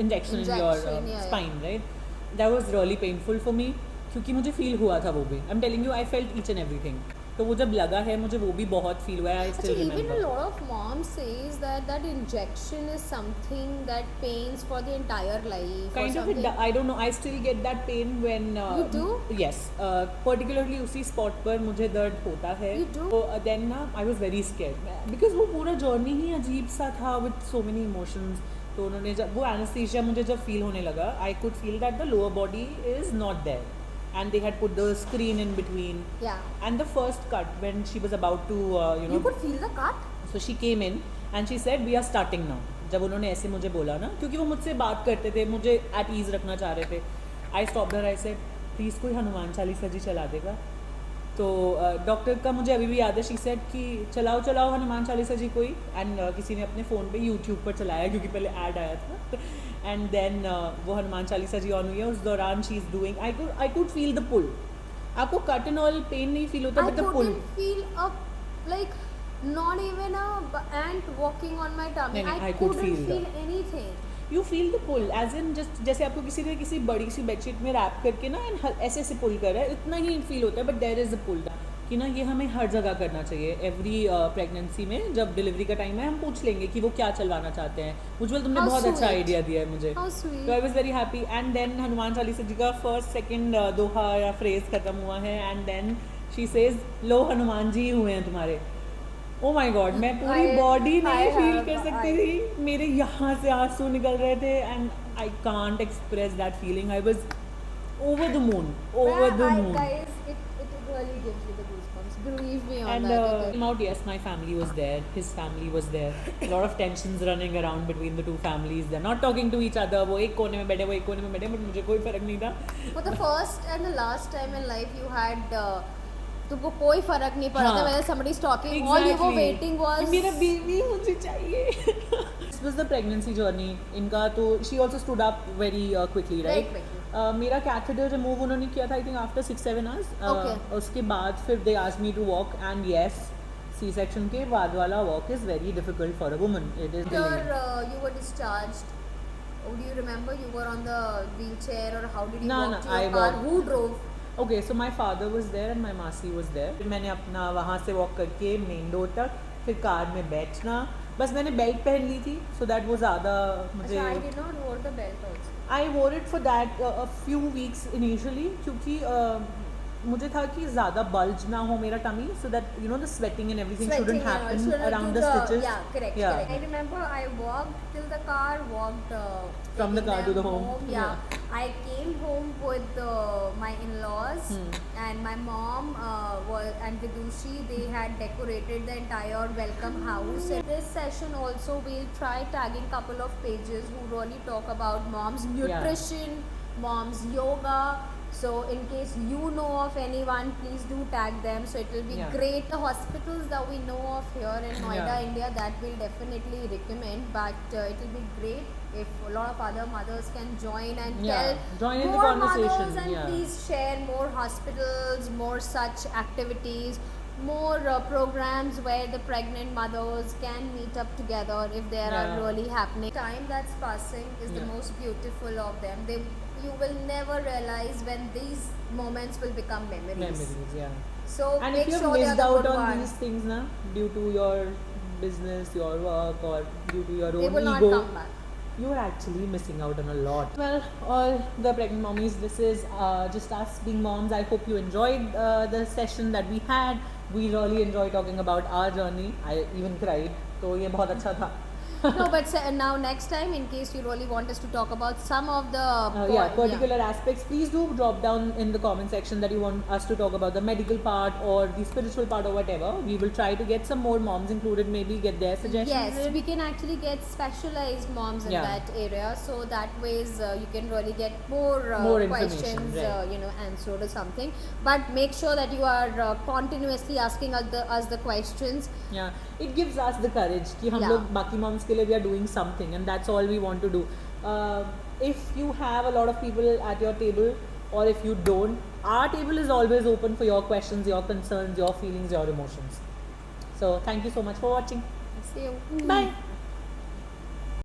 injection in your Injection, yeah. spine, right? That was really painful for me क्योंकि मुझे feel हुआ था वो भी. I'm telling you, I felt each and everything. तो वो जब लगा है मुझे वो भी बहुत फील हुआ है. I still Actually, even a remember. lot of moms says that injection is something that pains for the entire life. Kind or of it. something. I don't know. I still get that pain when. You do? Yes. Particularly उसी spot पर मुझे दर्द होता है. You do? So then ना I was very scared because वो पूरा journey ही अजीब सा था with so many emotions. तो उन्होंने जब वो anesthesia मुझे जब feel होने लगा, I could feel that the lower body is not there. And they had put the screen in between. Yeah. And the first cut when she was about to, You could feel the cut. So she came in and she said we are starting now. जब उन्होंने ऐसे मुझे बोला ना, क्योंकि वो मुझसे बात करते थे, मुझे at ease रखना चाह रहे थे. I stopped her. I said please कोई हनुमान चालीसा जी चला देगा. तो डॉक्टर का मुझे अभी भी याद है. शी सेड कि चलाओ हनुमान चालीसा जी कोई. एंड किसी ने अपने फ़ोन पे यूट्यूब पर चलाया क्योंकि पहले ऐड आया था. एंड देन वो हनुमान चालीसा जी ऑन हुई है. उस दौरान she is doing. I could feel the pull. आपको कट एंड ऑल पेन नहीं फील होता I but the pull. couldn't feel like not even a ant walking on my tummy. नहीं, I I could couldn't feel feel that. anything. You feel the pull as in just जैसे आपको किसी ने किसी बड़ी सी bedsheet में rap करके ना एंड ऐसे ऐसे पुल कर रहा है, इतना ही फील होता है. बट देयर इज़ अ पुल कि ना ये हमें हर जगह करना चाहिए. एवरी प्रेगनेंसी में जब डिलीवरी का टाइम है हम पूछ लेंगे कि वो क्या चलवाना चाहते हैं. उज्जवल तुमने How बहुत अच्छा sweet. आइडिया दिया है मुझे. How sweet. तो I was very happy. And then Hanuman Chalisa ji का फर्स्ट सेकेंड दोहा या फ्रेज खत्म हुआ है. एंड देन शी सेज लो हनुमान जी हुए हैं तुम्हारे. ओ माय गॉड, मैं पूरी बॉडी नहीं फील कर सकती थी. मेरे यहाँ से आंसू निकल रहे थे and I can't express that feeling. I was over the moon. Guys, it really gives you the goosebumps. Believe me on And that. came out, yes, my family was there. His family was there. A lot of tensions running around between the two families. They're not talking to each other. वो एक कोने में बैठे, वो एक कोने में बैठे, but मुझे कोई फर्क नहीं था. For the first and the last time in life you had तुमको कोई फर्क नहीं पड़ा था whether somebody is talking. All you were waiting was मेरा बेबी मुझे चाहिए. This was the pregnancy journey. इनका तो she also stood up very quickly, Very right? quickly. मेरा कैथेटर रिमूव उन्होंने किया था I think after 6-7 hours. Okay. उसके बाद फिर they asked me to walk and yes C section के बाद वाला walk is very difficult for a woman. It is after you were discharged. Do you remember you were on the wheelchair or how did you No, walk no, to your I car? walked. Who drove? Okay so my father was there and my masi was there. फिर मैंने अपना वहाँ से walk करके main door तक, फिर car में बैठना. बस मैंने बेल्ट पहन ली थी सो दैट वो ज़्यादा मुझे. I did not wear the belt also. I wore it for that a few weeks initially क्योंकि मुझे था कि ज़्यादा बल्ज ना हो मेरा tummy so that you know the sweating and everything Sweating shouldn't and all, happen shouldn't around do the stitches. Yeah, correct, Yeah. correct. I remember I walked till the car, walked From the taking car to them the home. Yeah. I came home with my in-laws and my mom and Vidushi. They had decorated the entire welcome house. In this session also we'll try tagging couple of pages who really talk about mom's nutrition, mom's yoga. So in case you know of anyone, please do tag them. So it will be great. The hospitals that we know of here in Noida, India, that we'll definitely recommend. But it will be great if a lot of other mothers can join and join in the more conversation. mothers and please share more hospitals, more such activities, more programs where the pregnant mothers can meet up together if there are really happening. Time that's passing is the most beautiful of them. You will never realize when these moments will become memories. So And make if you've sure they are missed the out good on ones. these things now, due to your business, your work, or due to your They own will not ego, come back. you are actually missing out on a lot. Well, all the pregnant mommies, this is just us being moms. I hope you enjoyed the session that we had. We really enjoyed talking about our journey. I even cried. So ये बहुत अच्छा था. No, but now next time, in case you really want us to talk about some of the particular aspects, please do drop down in the comment section that you want us to talk about the medical part or the spiritual part or whatever. We will try to get some more moms included, maybe get their suggestions. Yes, we can actually get specialized moms in that area, so that ways you can really get more questions, answered or something. But make sure that you are continuously asking us the questions. Yeah, it gives us the courage कि हम लोग बाकी moms के लिए we are doing something, and that's all we want to do. If you have a lot of people at your table, or if you don't, our table is always open for your questions, your concerns, your feelings, your emotions. So thank you so much for watching. See you. Bye.